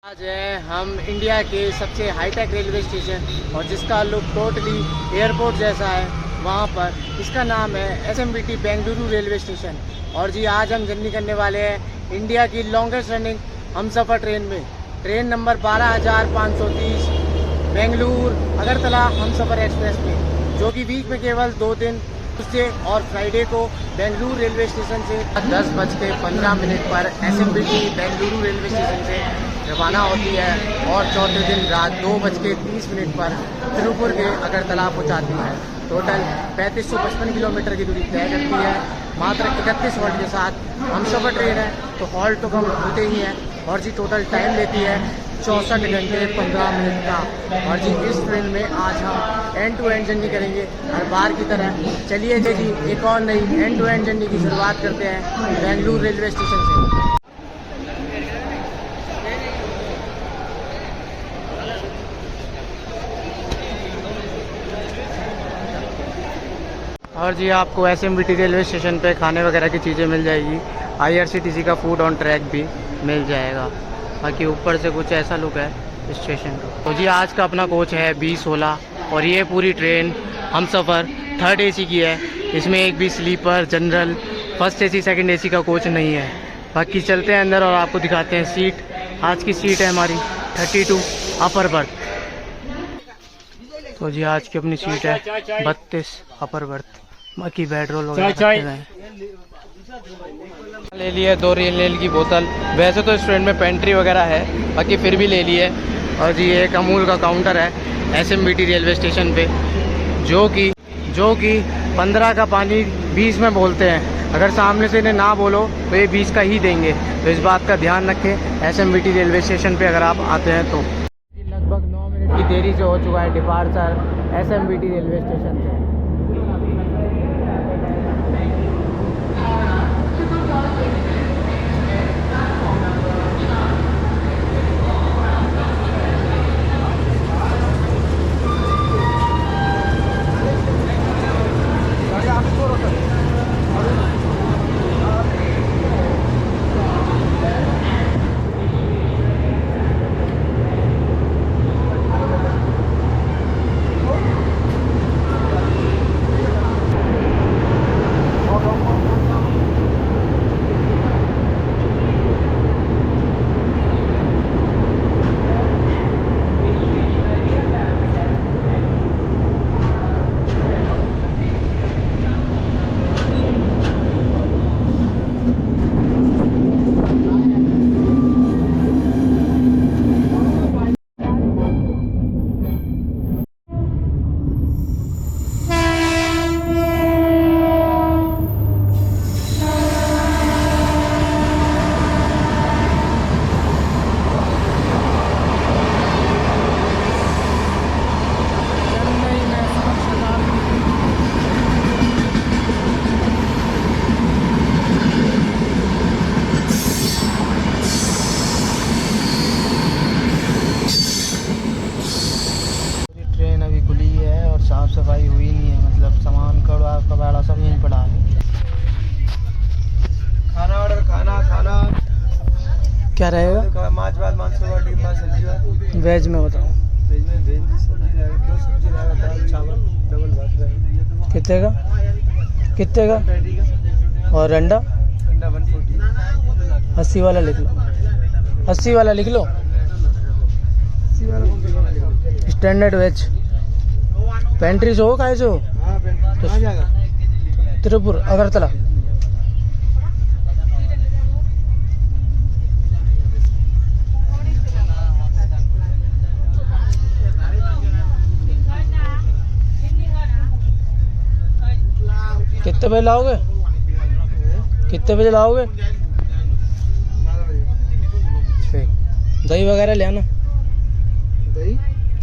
आज है हम इंडिया के सबसे हाईटेक रेलवे स्टेशन और जिसका लुक टोटली एयरपोर्ट जैसा है वहाँ पर। इसका नाम है SMBT बेंगलुरु रेलवे स्टेशन। और जी आज हम जर्नी करने वाले हैं इंडिया की लॉन्गेस्ट रनिंग हमसफ़र ट्रेन में। ट्रेन नंबर 12,530 बेंगलुरु अगरतला हमसफ़र एक्सप्रेस में, जो कि वीक में केवल 2 दिन ट्यूसडे और फ्राइडे को बेंगलुरु रेलवे स्टेशन से 10:15 पर SMBT बेंगलुरु रेलवे स्टेशन से रवाना होती है और चौथे दिन रात 2:30 पर तिरुपुर के अगरतला पहुंचाती है। टोटल 3555 किलोमीटर की दूरी तय करती है। मात्र 31 हॉल्ट के साथ हमसफ़र ट्रेन है, तो हॉल्ट तो कम होते ही हैं। और जी टोटल टाइम लेती है 64 घंटे 15 मिनट का। और जी इस ट्रेन में आज हम एंड टू एंड जर्नी करेंगे हर बार की तरह। चलिए जी एक और नई एंड टू एंड जर्नी की शुरुआत करते हैं बेंगलुरु रेलवे स्टेशन से। और जी आपको SMBT रेलवे स्टेशन पे खाने वगैरह की चीज़ें मिल जाएगी। IRCTC का फूड ऑन ट्रैक भी मिल जाएगा। बाकी ऊपर से कुछ ऐसा लुक है स्टेशन का। तो जी आज का अपना कोच है B16 और ये पूरी ट्रेन हमसफ़र 3rd AC की है। इसमें एक भी sleeper, general, first AC, second AC का कोच नहीं है। बाकी चलते हैं अंदर और आपको दिखाते हैं सीट। आज की सीट है हमारी 32 अपर बर्थ। तो जी आज की अपनी सीट है 32 अपर बर्थ। बाकी बेड रोल वगैरह ले लिए। 2 रियल की बोतल। वैसे तो इस ट्रेन में पेंट्री वगैरह है, बाकी फिर भी ले लिए। और जी एक अमूल का काउंटर है SMBT रेलवे स्टेशन पे, जो कि 15 का पानी 20 में बोलते हैं। अगर सामने से इन्हें ना बोलो तो ये 20 का ही देंगे। तो इस बात का ध्यान रखें SMBT रेलवे स्टेशन पे अगर आप आते हैं तो। लगभग 9 मिनट की देरी से हो चुका है डिपार्चर SMBT रेलवे स्टेशन से। साफ सफाई हुई नहीं है, मतलब सामान कबाड़ा सब यहीं पड़ा है। खाना ऑर्डर खाना क्या रहेगा? माछ भात, मांस सब्जी वेज में बताओ। वेज में सब्जी रहेगा, 2 सब्जी रहेगा, दाल चावल डबल भात रहेगा। कितने का? पैटी का। और अंडा 140। 80 वाला लिख लो। 80 वाला लिख लो। स्टैंडर्ड वेज पेंट्री से हो खाए से हो? हाँ पेंट्री। कहाँ जाएगा? तिरुपुर अगरतला। कितने बजे लाओगे? कितने बजे लाओगे? ठीक। दही वगैरह ले आना।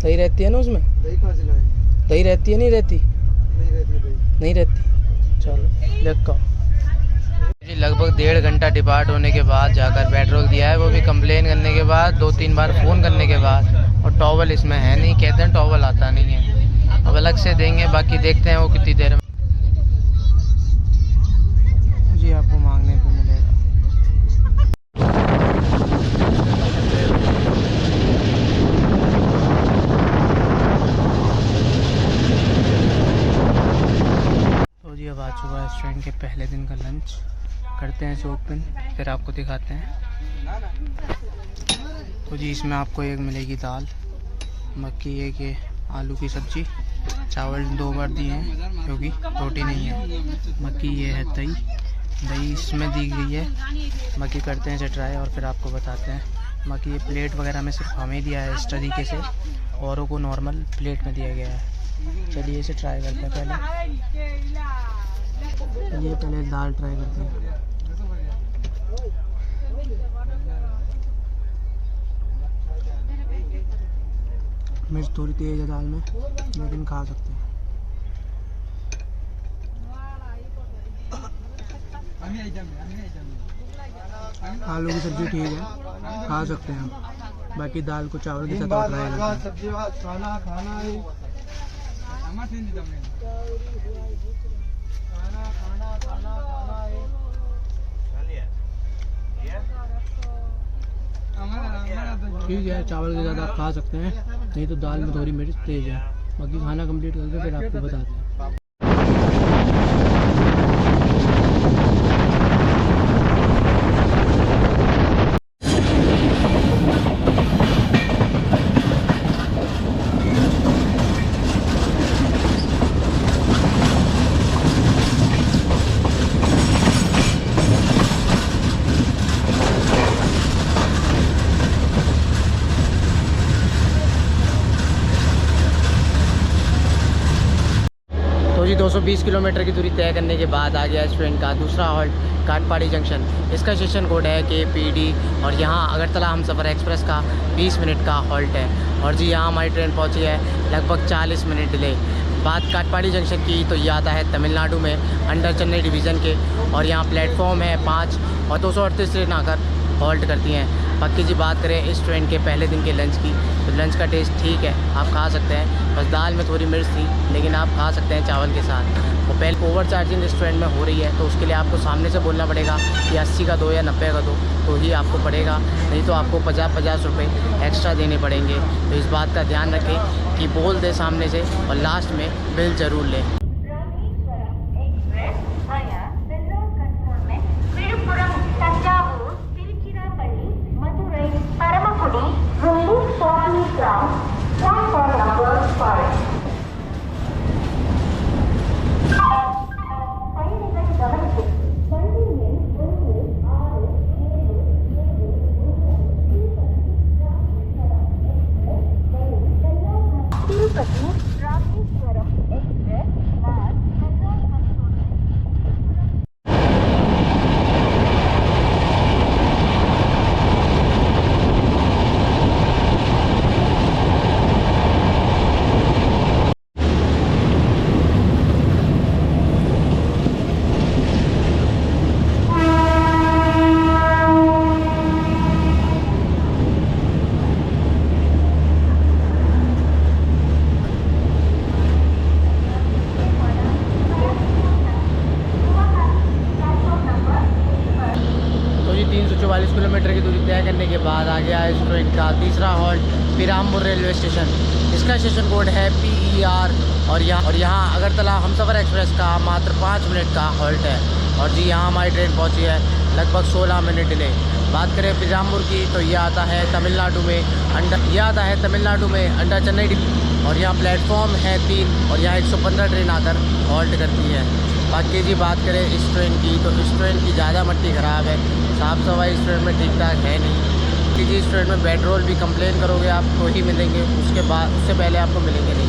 दही रहती है ना उसमें? दही कहाँ से लाएंगे? दही रहती है नहीं रहती? नहीं रहती दही। नहीं रहती। चलो देखो जी। लगभग 1.5 घंटा डिपार्ट होने के बाद जाकर पेट्रोल दिया है, वो भी कंप्लेन करने के बाद, 2-3 बार फ़ोन करने के बाद। और टॉवल इसमें है नहीं, कहते हैं टॉवल आता नहीं है, अब अलग से देंगे। बाकी देखते हैं वो कितनी देर में जी आपको मांगने पे मिलेगा। पहले दिन का लंच करते हैं इसे ओपन, फिर आपको दिखाते हैं। तो जी इसमें आपको एक मिलेगी दाल, मक्की, एक ये आलू की सब्ज़ी, चावल 2 बार दिए हैं क्योंकि रोटी नहीं है, मक्की ये है दही इसमें दी गई है। बाकी करते हैं इसे ट्राई और फिर आपको बताते हैं। बाकी ये प्लेट वगैरह में सिर्फ हमें दिया है इस तरीके से, औरों को नॉर्मल प्लेट में दिया गया है। चलिए इसे ट्राई करते हैं। पहले दाल ट्राई करते हैं। मिर्च थोड़ी तेज़ है दाल में, लेकिन खा सकते हैं। आलू की सब्ज़ी ठीक है, खा सकते हैं हम। बाकी दाल को चावल के साथ और ट्राई करते हैं। सब्जी खाना ठीक है, चावल के साथ आप खा सकते हैं, नहीं तो दाल में थोड़ी मिर्च तेज़ है। बाकी खाना कंप्लीट करके फिर आपको बताते हैं। जी 220 किलोमीटर की दूरी तय करने के बाद आ गया इस ट्रेन का दूसरा हॉल्ट काटपाड़ी जंक्शन। इसका स्टेशन कोड है KPD और यहाँ अगरतला हमसफ़र एक्सप्रेस का 20 मिनट का हॉल्ट है। और जी यहाँ हमारी ट्रेन पहुँची है लगभग 40 मिनट डिले। बात काटपाड़ी जंक्शन की तो ये आता है तमिलनाडु में अंडर चेन्नई डिवीज़न के, और यहाँ प्लेटफॉर्म है 5 और 238 ट्रेन आकर हॉल्ट करती हैं। बाकी जी बात करें इस ट्रेन के पहले दिन के लंच की, तो लंच का टेस्ट ठीक है, आप खा सकते हैं। बस दाल में थोड़ी मिर्च थी, लेकिन आप खा सकते हैं चावल के साथ। और पहले ओवर चार्जिंग इस ट्रेन में हो रही है, तो उसके लिए आपको सामने से बोलना पड़ेगा कि 80 का दो या 90 का दो, तो ही आपको पड़ेगा, नहीं तो आपको 50-50 रुपये एक्स्ट्रा देने पड़ेंगे। तो इस बात का ध्यान रखें कि बोल दे सामने से और लास्ट में बिल ज़रूर लें। किलोमीटर की दूरी तय करने के बाद आ गया इस ट्रेन का तीसरा हॉल्ट पेराम्बूर रेलवे स्टेशन। इसका स्टेशन कोड है PER और यहाँ अगरतला हमसफ़र एक्सप्रेस का मात्र 5 मिनट का हॉल्ट है। और जी यहाँ हमारी ट्रेन पहुँची है लगभग 16 मिनट डिले। बात करें पेराम्बूर की तो ये आता है तमिलनाडु में अंडर चेन्नई, और यहाँ प्लेटफॉर्म है 3 और यहाँ 115 ट्रेन आकर हॉल्ट करती है। बाकी जी बात करें इस ट्रेन की तो इस ट्रेन की ज़्यादा मट्टी ख़राब है, साफ़ सफाई इस ट्रेन में ठीक ठाक है नहीं। कि जी इस ट्रेन में पेट्रोल भी कंप्लेन करोगे आपको ही मिलेंगे, उसके बाद उससे पहले आपको मिलेंगे नहीं।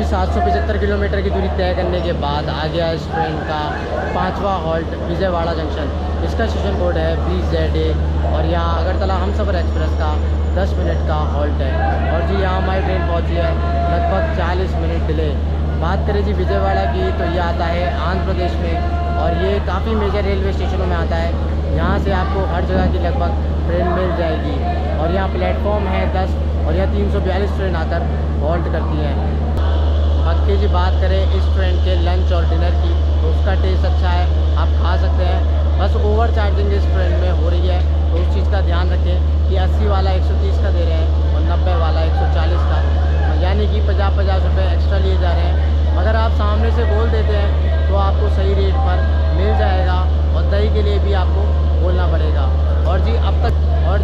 775 किलोमीटर की दूरी तय करने के बाद आ गया इस ट्रेन का 5वां हॉल्ट विजयवाड़ा जंक्शन। इसका स्टेशन कोड है BZ1 और यहाँ अगरतला हमसफ़र एक्सप्रेस का 10 मिनट का हॉल्ट है। और जी यहाँ हमारी ट्रेन पहुँची है लगभग 40 मिनट डिले। बात करें जी विजयवाड़ा की तो ये आता है आंध्र प्रदेश में और ये काफ़ी मेजर रेलवे स्टेशनों में आता है। यहाँ से आपको हर जगह की लगभग ट्रेन मिल जाएगी और यहाँ प्लेटफॉर्म है 10 और यहाँ 342 ट्रेन आकर हॉल्ट करती हैं। बाकी जी बात करें इस ट्रेन के लंच और डिनर की तो उसका टेस्ट अच्छा है, आप खा सकते हैं। बस ओवर चार्जिंग इस ट्रेन में हो रही है तो उस चीज़ का ध्यान रखें कि 80 वाला 130 का दे रहे हैं और 90 वाला 140 का, यानी कि 50-50 रुपये एक्स्ट्रा लिए जा रहे हैं। अगर आप सामने से बोल देते हैं तो आपको सही रेट पर मिल जाएगा और दही के लिए भी आपको बोलना पड़ेगा। और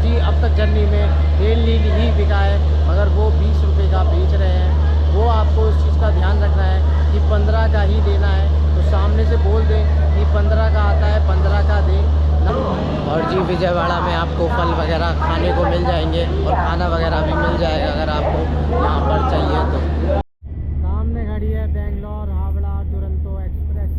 जी अब तक जर्नी में तेल नील ही बिका है मगर वो 20 रुपये का बेच रहे हैं। वो आपको इस चीज़ का ध्यान रखना है कि 15 का ही देना है, तो सामने से बोल दें कि 15 का आता है 15 का दें। और जी विजयवाड़ा में आपको फल वगैरह खाने को मिल जाएंगे और खाना वगैरह भी मिल जाएगा अगर आपको यहाँ पर चाहिए तो। सामने खड़ी है बेंगलोर हावड़ा दुरंतो एक्सप्रेस।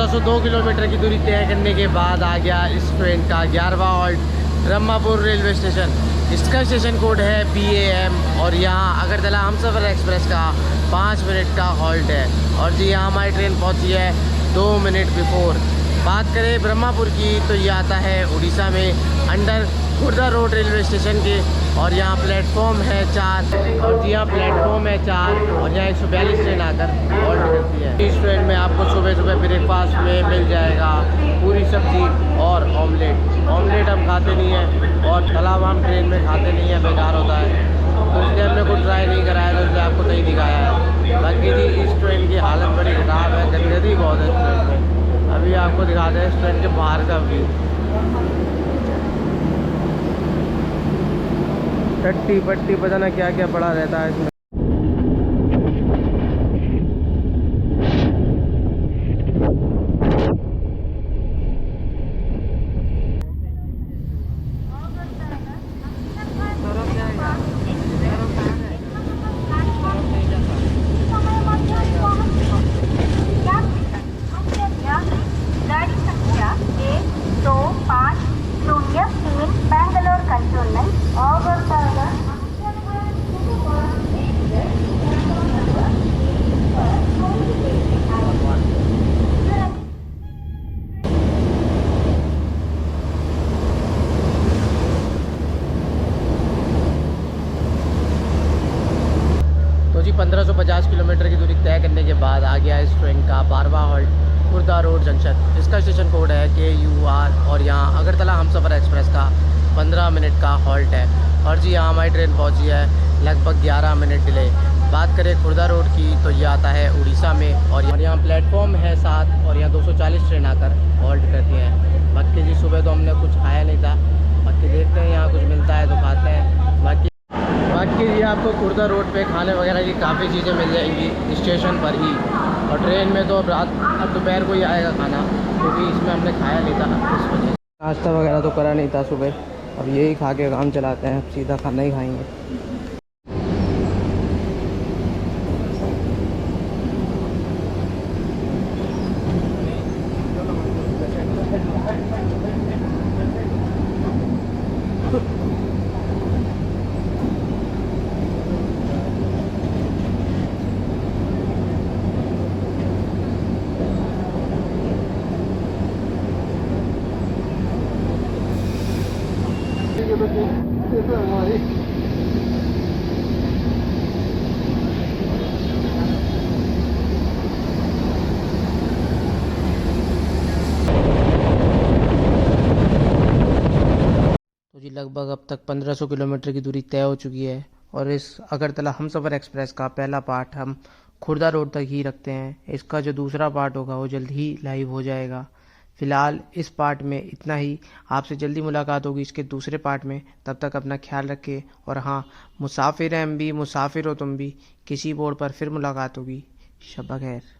तो 2 किलोमीटर की दूरी तय करने के बाद आ गया इस ट्रेन का 11वां हॉल्ट ब्रह्मापुर रेलवे स्टेशन। इसका स्टेशन कोड है BAM और यहाँ अगरतला हमसफ़र एक्सप्रेस का 5 मिनट का हॉल्ट है। और जी यहाँ हमारी ट्रेन पहुँची है 2 मिनट बिफोर। बात करें ब्रह्मापुर की तो ये आता है उड़ीसा में under Khurda road railway station के और यहाँ प्लेटफॉर्म है 4 और जी यहाँ प्लेटफॉर्म है 4 और यहाँ 142 ट्रेन आकर हॉल्ट करती है। इस ट्रेन में आपको सुबह सुबह ब्रेकफास्ट में मिल जाएगा पूरी सब्जी और ऑमलेट हम खाते नहीं हैं और तला हुआ हम ट्रेन में खाते नहीं हैं, बेकार होता है, तो इसलिए हमने कुछ ट्राई नहीं कराया तो इसलिए आपको नहीं दिखाया है। बाकी जी इस ट्रेन की हालत बड़ी ख़राब है, गंदगी बहुत है इस ट्रेन में। अभी आपको दिखाते हैं इस ट्रेन के बाहर का व्यू। टट्टी पट्टी पता ना क्या क्या पड़ा रहता है इसमें। बैंगलोर कंटोनमेंट अगरतला। तो जी 1550 किलोमीटर की दूरी तय करने के बाद आ गया इस ट्रेन का 12वां हॉल्ट खुर्दा रोड जंक्शन। इसका स्टेशन कोड है KUR और यहाँ अगरतला हमसफ़र एक्सप्रेस का 15 मिनट का हॉल्ट है। और जी यहाँ हमारी ट्रेन पहुँची है लगभग 11 मिनट डिले। बात करें खुर्दा रोड की तो ये आता है उड़ीसा में और यहाँ प्लेटफॉर्म है 7 और यहाँ 240 ट्रेन आकर हॉल्ट करती हैं। बाकी जी सुबह तो हमने कुछ खाया नहीं था, बाकी देखते हैं यहाँ कुछ मिलता है तो खाते हैं। बाकी बाकी ये आपको खुर्दा रोड पे खाने वगैरह की काफ़ी चीज़ें मिल जाएंगी स्टेशन पर ही। और ट्रेन में तो अब दोपहर को ही आएगा खाना, क्योंकि इसमें हमने खाया नहीं था इस वजह से। नाश्ता वगैरह तो करा नहीं था सुबह, अब यही खा के काम चलाते हैं, सीधा खाना ही खाएंगे। तो जी लगभग अब तक 1500 किलोमीटर की दूरी तय हो चुकी है और इस अगरतला हमसफ़र एक्सप्रेस का पहला पार्ट हम खुर्दा रोड तक ही रखते हैं। इसका जो दूसरा पार्ट होगा वो जल्द ही लाइव हो जाएगा। फ़िलहाल इस पार्ट में इतना ही, आपसे जल्दी मुलाकात होगी इसके दूसरे पार्ट में। तब तक अपना ख्याल रखें और हाँ, मुसाफिर हैं हम भी, मुसाफिर हो तुम भी, किसी बोर्ड पर फिर मुलाकात होगी। शब खैर।